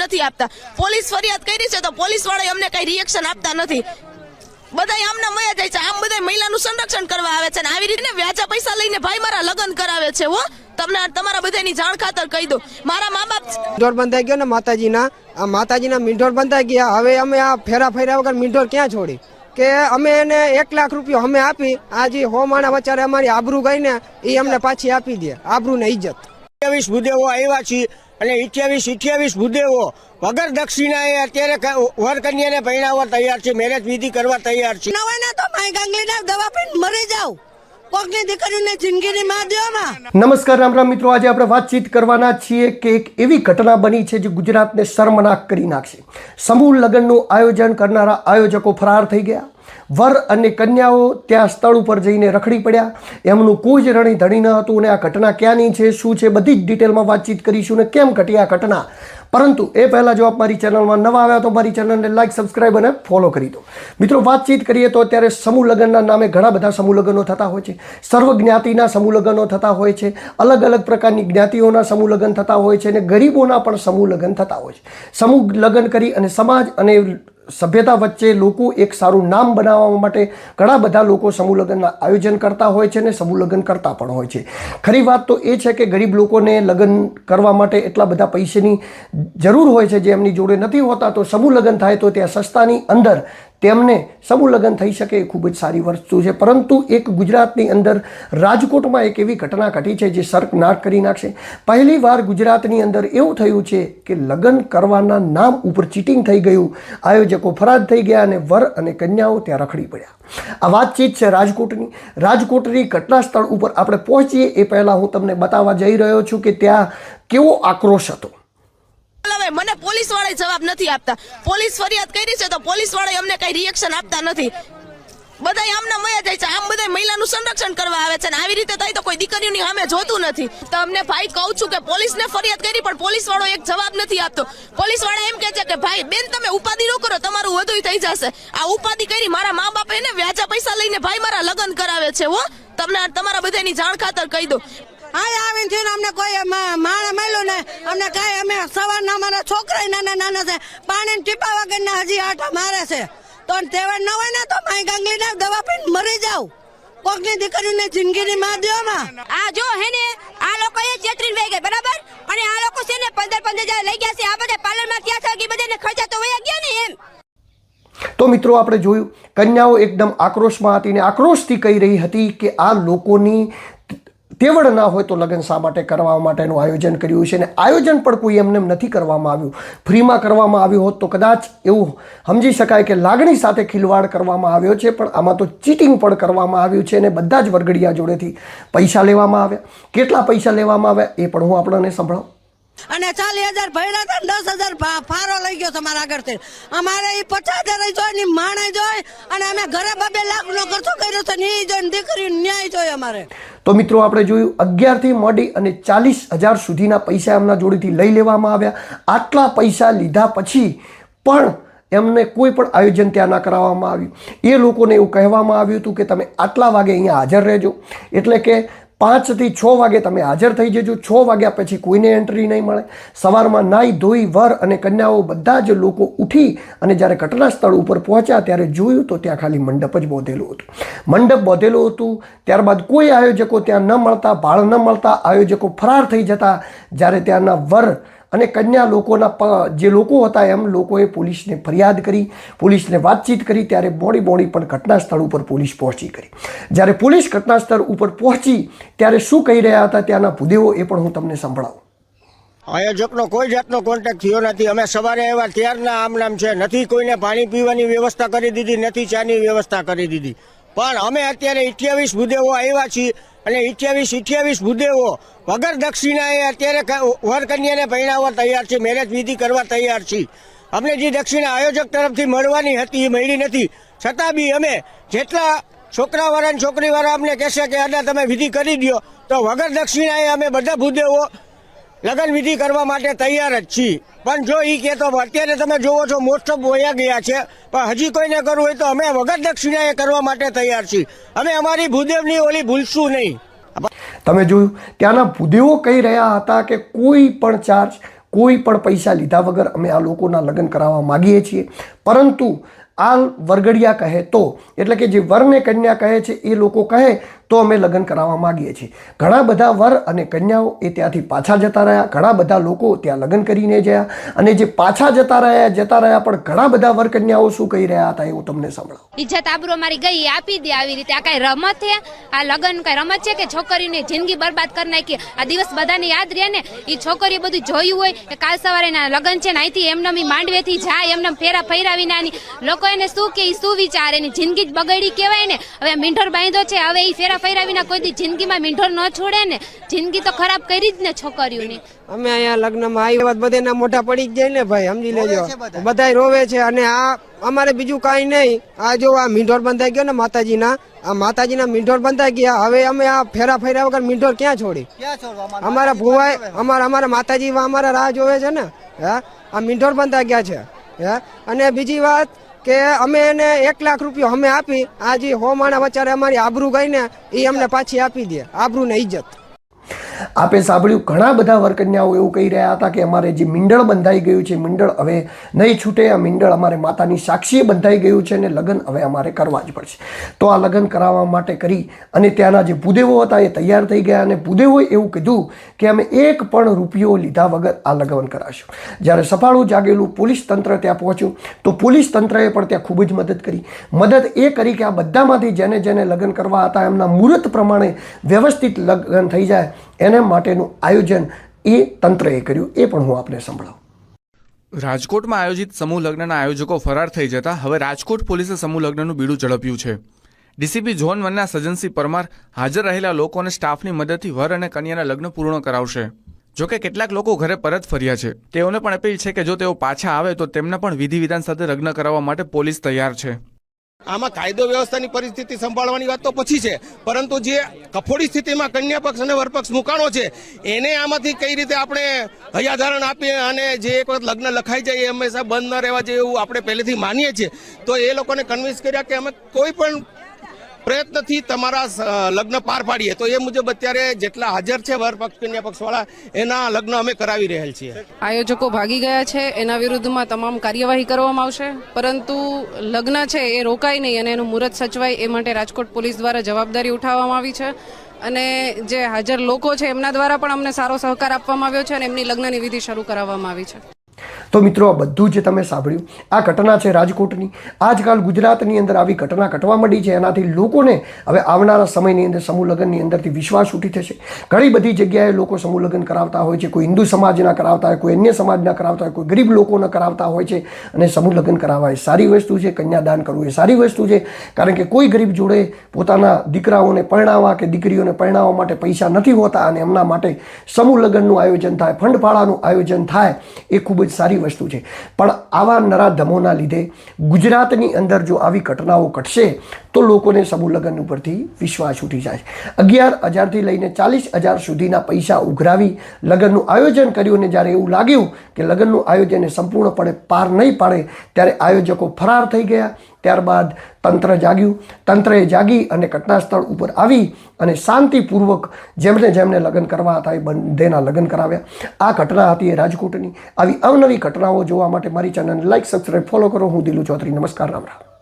નથી આપતા। પોલીસ ફરિયાદ કરી છે તો પોલીસ વાળા અમને કઈ રિએક્શન આપતા નથી। બધા આમના મયા જાય છે, આમ બધા મહિલાનું સંરક્ષણ કરવા આવે છે ને આવી રીતે વ્યાજા પૈસા લઈને ભાઈ મારા લગ્ન કરાવે છે। હો તમને તમારા બધાની જાણ ખાતર કહી દો, મારા મા બાપ મીંઢોર બંધાઈ ગયો ને માતાજીના મીંઢોર બંધાઈ ગયા। હવે અમે આ ફેરા વગર મીંઢોર ક્યાં છોડી કે અમે એને 1 લાખ રૂપિયા અમે આપી, આ જે હોમાણા વચારે અમારી આબરૂ ગઈ ને એ અમને પાછી આપી દે, આબરૂ ને ઇજ્જત। 28 ભૂદેવો આવ્યા છીએ અને 28 ભૂદેવો વગર દક્ષિણાએ અત્યારે વર કન્યાને પરણાવવા તૈયાર છે, મેરેજ વિધિ કરવા તૈયાર છે। નવાના તો માય ગાંગલીના દવા પીને મરી જાવ, કોકની દીકરીને જિંદગીની માં દેવામાં। નમસ્કાર, રામ રામ મિત્રો। આજે આપણે વાતચીત કરવાના છીએ કે એક એવી ઘટના બની છે જે ગુજરાતને શર્મનાક કરી નાખશે। સમૂહ લગ્નનું આયોજન કરનારા આયોજકો ફરાર થઈ ગયા। વર અને કન્યાઓ ત્યાં સ્થળ ઉપર જઈને રખડી પડ્યા, એમનું કોઈ જ રણી ધણી ન હતું અને આ ઘટના ક્યાંની છે, શું છે, બધી જ ડિટેલમાં વાતચીત કરીશું ને કેમ ઘટી આ ઘટના। પરંતુ એ પહેલાં જો આપ મારી ચેનલમાં નવા આવ્યા તો મારી ચેનલને લાઇક, સબસ્ક્રાઈબ અને ફોલો કરી દો। મિત્રો, વાતચીત કરીએ તો અત્યારે સમૂહ લગ્નના નામે ઘણા બધા સમૂહ લગ્નો થતા હોય છે, સર્વ જ્ઞાતિના સમૂહ લગ્નો થતા હોય છે, અલગ અલગ પ્રકારની જ્ઞાતિઓના સમૂહ લગ્ન થતા હોય છે અને ગરીબોના પણ સમૂહ લગ્ન થતા હોય છે। સમૂહ લગ્ન કરી અને સમાજ અને સભ્યતા વચ્ચે લોકો એક સારું નામ બનાવવા માટે ઘણા બધા લોકો સમૂહ લગ્નના આયોજન કરતા હોય છે અને સમૂહ લગ્ન કરતા પણ હોય છે। ખરી વાત તો એ છે કે ગરીબ લોકોને લગ્ન કરવા માટે એટલા બધા પૈસાની જરૂર હોય છે જે એમની જોડે નથી હોતા, તો સમૂહ લગ્ન થાય તો ત્યાં સસ્તાની અંદર તેમને સમૂહ લગ્ન થઈ શકે એ ખૂબ જ સારી વસ્તુ છે। પરંતુ એક ગુજરાતની અંદર રાજકોટમાં એક એવી ઘટના ઘટી છે જે શર્મનાક કરી નાખશે। પહેલી વાર ગુજરાતની અંદર એવું થયું છે કે લગ્ન કરવાના નામ ઉપર ચીટિંગ થઈ ગયું, આયોજકો ફરાર થઈ ગયા અને વર અને કન્યાઓ ત્યાં રખડી પડ્યા। આ વાતચીત છે રાજકોટની ઘટના સ્થળ ઉપર આપણે પહોંચીએ એ પહેલાં હું તમને બતાવવા જઈ રહ્યો છું કે ત્યાં કેવો આક્રોશ હતો। મને પોલીસ વાળા જવાબ નથી આપતા। પોલીસ ફરિયાદ કરી છે તો પોલીસ વાળા અમને કઈ રિએક્શન આપતા નથી। બધા આમના મયા જાય છે, આમ બધા મહિલાનું સંરક્ષણ કરવા આવે છે ને આવી રીતે થાય તો કોઈ દીકરીઓની સામે જોતું નથી। તમને ભાઈ કહું છું કે પોલીસને ફરિયાદ કરી પણ પોલીસ વાળો એક જવાબ નથી આપતો। પોલીસ વાળા એમ કહે છે કે ભાઈ બેન તમે ઉપાધિ ન કરો, તમારું વધુ થઈ જશે। આ ઉપાધિ કરી મારા મા બાપ એને વ્યાજા પૈસા લઈને ભાઈ મારા લગ્ન કરાવે છે। હો તમને તમારા બધાની જાણ ખાતર કહી દો। આવીને થઈને અમને કોઈ માણસ મળ્યો ને અમને કાંઈ, અમે સવારના અમારા છોકરા નાના છે, પાણી ટીપા વગરના હજી આટા મારે છે, તો તહેવાર ન હોય ને તો માય ગાંગલીના દવા પીને મરી જાવ, કોકની દીકરીને જિંદગીની માં દેવામાં। આ જો હે ને આ લોકો એ ચેતરીને વહી ગયા બરાબર, અને આ લોકો છે ને 15,000 લઈ ગયા છે, આ બધા પાર્લરમાં ત્યાં થકી બધાને ખર્ચા તો વયા ગયા ને એમ। તો મિત્રો, આપણે જોયું કન્યાઓ એકદમ આક્રોશમાં હતી ને આક્રોશથી કહી રહી હતી કે આ લોકોની તેવડ ના હોય તો લગ્ન શા માટે કરવા માટેનું આયોજન કર્યું છે, અને આયોજન પણ કોઈ એમને નથી કરવામાં આવ્યું, ફ્રીમાં કરવામાં આવ્યું હોત તો કદાચ એવું સમજી શકાય કે લાગણી સાથે ખિલવાડ કરવામાં આવ્યો છે, પણ આમાં તો ચીટિંગ પણ કરવામાં આવ્યું છે અને બધા જ વરઘડિયા જોડેથી પૈસા લેવામાં આવ્યા। કેટલા પૈસા લેવામાં આવ્યા એ પણ હું આપણને સંભળાવું। અને 40,000 ભર્યા હતા, 10,000 ફારો લઈ ગયો તમારા આગળથી। અમારે એ 50,000 જોઈ ને માણે જોઈ અને અમે ઘરે 2 લાખ નો ખર્ચો કર્યો છે ને એ જોઈને દીકરી ન્યાય જોઈ અમારે। તો મિત્રો, આપણે જોયું 11થી માંડી અને 40,000 સુધીના પૈસા એમના જોડેથી લઈ લેવામાં આવ્યા। આટલા પૈસા લીધા પછી પણ એમને કોઈ પણ આયોજન ત્યાં ના કરાવવામાં આવ્યું। એ લોકોને એવું કહેવામાં આવ્યું હતું કે તમે આટલા વાગે અહીંયા હાજર રહેજો, એટલે કે 5 થી 6 વાગે તમે હાજર થઈ જજો, 6 વાગ્યા પછી કોઈને એન્ટ્રી નહીં મળે। સવારમાં નાહી ધોઈ વર અને કન્યાઓ બધા જ લોકો ઉઠી અને જ્યારે ઘટના સ્થળ ઉપર પહોંચ્યા ત્યારે જોયું તો ત્યાં ખાલી મંડપ જ બાંધેલું હતું। મંડપ બાંધેલું હતું, ત્યારબાદ કોઈ આયોજકો ત્યાં ન મળતા, ભાળ ન મળતા, આયોજકો ફરાર થઈ જતા। જ્યારે ત્યાંના વર અને કન્યા લોકોના જે લોકો હતા એમ લોકોએ પોલીસને ફરિયાદ કરી, પોલીસને વાતચીત કરી, ત્યારે મોડી પણ ઘટના સ્થળ ઉપર પોલીસ પહોંચી કરી। જ્યારે પોલીસ ઘટના સ્થળ ઉપર પહોંચી ત્યારે શું કહી રહ્યા હતા ત્યાંના ભૂદેવો એ પણ હું તમને સંભળાવું। આયોજકનો કોઈ જાતનો કોન્ટેક્ટ થયો નથી। અમે સવારે આવ્યા ત્યારના આમ નામ છે, નથી કોઈને પાણી પીવાની વ્યવસ્થા કરી દીધી, નથી ચાની વ્યવસ્થા કરી દીધી। પણ અમે અત્યારે 28 ભૂદેવો આવ્યા છીએ અને 28 ભૂદેવો વગર દક્ષિણાએ અત્યારે વર કન્યાને પરણાવવા તૈયાર છે, મેરેજ વિધિ કરવા તૈયાર છીએ। અમને જે દક્ષિણા આયોજક તરફથી મળવાની હતી એ મળી નથી, છતાં બી અમે જેટલા છોકરાવાળા અને છોકરીવાળા અમને કહેશે કે આના તમે વિધિ કરી દો તો વગર દક્ષિણાએ અમે બધા ભૂદેવો લગ્ન વિધિ કરવા માટે તૈયાર જ છીએ। પણ જો એ કહેતો અત્યારે તમે જોવો છો મોસ્ટ ઓફ વયા ગયા છે, પણ હજી કોઈને કરવું હોય તો અમે વગર દક્ષિણાએ કરવા માટે તૈયાર છીએ। અમે અમારી ભૂદેવની ઓલી ભૂલશું નહીં। તમે જોયું ત્યાંના ભૂદેવો કહી રહ્યા હતા કે કોઈ પણ ચાર્જ, કોઈ પણ પૈસા લીધા વગર અમે આ લોકોના લગ્ન કરાવવા માગીએ છીએ, પરંતુ આ વરઘડિયા કહે તો, એટલે કે જે વરને કન્યા કહે છે એ લોકો કહે તો અમે લગ્ન કરાવવા માગીએ છીએ. ઘણા બધા વર અને કન્યાઓ એ ત્યાંથી પાછા જતા રહ્યા, ઘણા બધા લોકો ત્યાં લગ્ન કરીને ગયા, અને જે પાછા જતા રહ્યા પણ ઘણા બધા વર કન્યાઓ શું કહી રહ્યા હતા એવું તમને સંભળાવો. ઇજ્જત આબરૂ મારી ગઈ આપી દે આવી રીતે. આ કઈ રમત છે? આ લગ્ન કઈ રમત છે કે છોકરીની જિંદગી બરબાદ કરી નાખી? આ દિવસ બધાને યાદ રહે ને. એ છોકરીએ બધું જોયું હોય કે કાલ સવારે ના લગ્ન છે ને અહીંથી એમને માંડવેથી જાય એમને ફેરા ફેરાવીને આની લોકો એને શું કે શું વિચારે, એની જિંદગી જ બગડી કહેવાય ને. હવે મીંઢોર બાંધ્યો છે, હવે એ ફેરા ફેરાવીને કોઈ દી જિંદગીમાં મીંઢોર ન છોડે ને. જિંદગી તો ખરાબ કરી જ ને છોકરીઓની. અમે અહીંયા લગ્નમાં આવી બધાના મોઢા પડી જ જાય ને ભાઈ, સમજી લેજો. બધા રોવે છે, અને આ અમારે બીજું કાંઈ નહીં. આ જો આ મીંઢોર બંધાઈ ગયો ને માતાજીના મીંઢોર બંધાઈ ગયા. હવે અમે આ ફેરા ફેરા વગર મીંઢોર ક્યાં છોડી? અમારા ભુવાય અમારા માતાજી અમારા રાહ જોવે છે ને. હા, આ મીંઢોર બંધાઈ ગયા છે. હા, અને બીજી વાત કે અમે એને 1 લાખ રૂપિયા અમે આપી, આ જે હોમાણા વચારે અમારી આબરૂ ગઈ ને એ અમને પાછી આપી દે, આબરૂ ને ઇજ્જત. આપે સાંભળ્યું, ઘણા બધા વરકન્યાઓ એવું કહી રહ્યા હતા કે અમારે જે મીંડળ બંધાઈ ગયું છે, મીંડળ હવે નહીં છૂટે. આ મીંડળ અમારે માતાની સાક્ષીએ બંધાઈ ગયું છે ને લગ્ન હવે અમારે કરવા જ પડશે. તો આ લગ્ન કરાવવા માટે કરી અને ત્યાંના જે ભૂદેવો હતા એ તૈયાર થઈ ગયા, અને ભૂદેવોએ એવું કીધું કે અમે 1 પણ રૂપિયો લીધા વગર આ લગ્ન કરાશું. જ્યારે સફાળું જાગેલું પોલીસ તંત્ર ત્યાં પહોંચ્યું તો પોલીસ તંત્રએ પણ ત્યાં ખૂબ જ મદદ કરી. મદદ એ કરી કે આ બધામાંથી જેને લગ્ન કરવા હતા એમના મુહૂર્ત પ્રમાણે વ્યવસ્થિત લગ્ન થઈ જાય એને માટેનું આયોજન એ તંત્રએ કર્યું. એ પણ હું આપને સંભળાવું. રાજકોટમાં આયોજિત સમૂહ લગ્નના આયોજકો ફરાર થઈ જતા હવે રાજકોટ પોલીસે સમૂહ લગ્નનું બીડું ઝડપ્યું છે. ડીસીપી ઝોન 1ના સજનસિંહ પરમાર હાજર રહેલા લોકો અને સ્ટાફની મદદથી વર અને કન્યાના લગ્ન પૂર્ણ કરાવશે. જોકે કેટલાક લોકો ઘરે પરત ફર્યા છે. તેઓને પણ અપીલ છે કે જો તેઓ પાછા આવે તો તેમને પણ વિધિ વિધાન સાથે લગ્ન કરાવવા માટે પોલીસ તૈયાર છે. આમાં કાયદો વ્યવસ્થાની પરિસ્થિતિ સંભાળવાની વાત તો પછી છે, પરંતુ જે કફોડી સ્થિતિમાં કન્યા પક્ષ અને વરપક્ષ મુકાણો છે એને આમાંથી કઈ રીતે આપણે હૈયાધારણ આપીએ અને જે એક વખત લગ્ન લખાઈ જાય એ હંમેશા બંધ ન રહેવા જોઈએ એવું આપણે પહેલેથી માનીએ છીએ. તો એ લોકોને કન્વિન્સ કર્યા કે અમે કોઈ પણ પ્રયત્નથી તમારા લગ્ન પાર પાડીએ. તો એ મુજબ અત્યારે જેટલા હાજર છે વર પક્ષ કન્યા પક્ષ વાળા એના લગ્ન અમે કરાવી રહેલ છીએ. આયોજકો ભાગી ગયા છે, એના વિરુદ્ધમાં તમામ કાર્યવાહી કરવામાં આવશે, પરંતુ લગ્ન છે એ રોકાય નહીં અને એનું મુહૂર્ત સચવાય એ માટે રાજકોટ પોલીસ દ્વારા જવાબદારી ઉઠાવવામાં આવી છે. અને જે હાજર લોકો છે એમના દ્વારા પણ અમને સારો સહકાર આપવામાં આવ્યો છે અને એમની લગ્નની વિધિ શરૂ કરાવવામાં આવી છે. તો મિત્રો, આ બધું જે તમે સાંભળ્યું આ ઘટના છે રાજકોટની. આજકાલ ગુજરાતની અંદર આવી ઘટના ઘટવા માંડી છે. એનાથી લોકોને હવે આવનારા સમયની અંદર સમૂહ લગ્નની અંદરથી વિશ્વાસ ઉઠી થશે. ઘણી બધી જગ્યાએ લોકો સમૂહ લગ્ન કરાવતા હોય છે. કોઈ હિન્દુ સમાજના કરાવતા હોય, કોઈ અન્ય સમાજના કરાવતા હોય, કોઈ ગરીબ લોકોના કરાવતા હોય છે. અને સમૂહ લગ્ન કરાવવા એ સારી વસ્તુ છે. કન્યાદાન કરવું એ સારી વસ્તુ છે. કારણ કે કોઈ ગરીબ જોડે પોતાના દીકરાઓને પરણાવવા કે દીકરીઓને પરણાવવા માટે પૈસા નથી હોતા અને એમના માટે સમૂહ લગ્નનું આયોજન થાય, ફંડ ફાળાનું આયોજન થાય એ ખૂબ જ સારી વસ્તુ છે. પણ આવા નરાધમોના લીધે ગુજરાતની અંદર જો આવી ઘટનાઓ ઘટશે તો લોકોને સમૂહ લગ્ન ઉપરથી વિશ્વાસ ઉઠી જાય. 11,000થી લઈને 40,000 સુધીના પૈસા ઉઘરાવી લગ્નનું આયોજન કર્યું અને જ્યારે એવું લાગ્યું કે લગ્નનું આયોજન સંપૂર્ણપણે પાર નહીં પાડે ત્યારે આયોજકો ફરાર થઈ ગયા. ત્યારબાદ તંત્ર જાગ્યું. તંત્રએ જાગી અને ઘટના સ્થળ ઉપર આવી અને શાંતિપૂર્વક જેમને લગ્ન કરવા હતા એ બંધેના લગ્ન કરાવ્યા. આ ઘટના હતી એ રાજકોટની. આવી અવનવી ઘટનાઓ જોવા માટે મારી ચેનલને લાઈક, સબસ્ક્રાઈબ, ફોલો કરો. હું દિલુ ચૌધરી. નમસ્કાર, રામ રામ.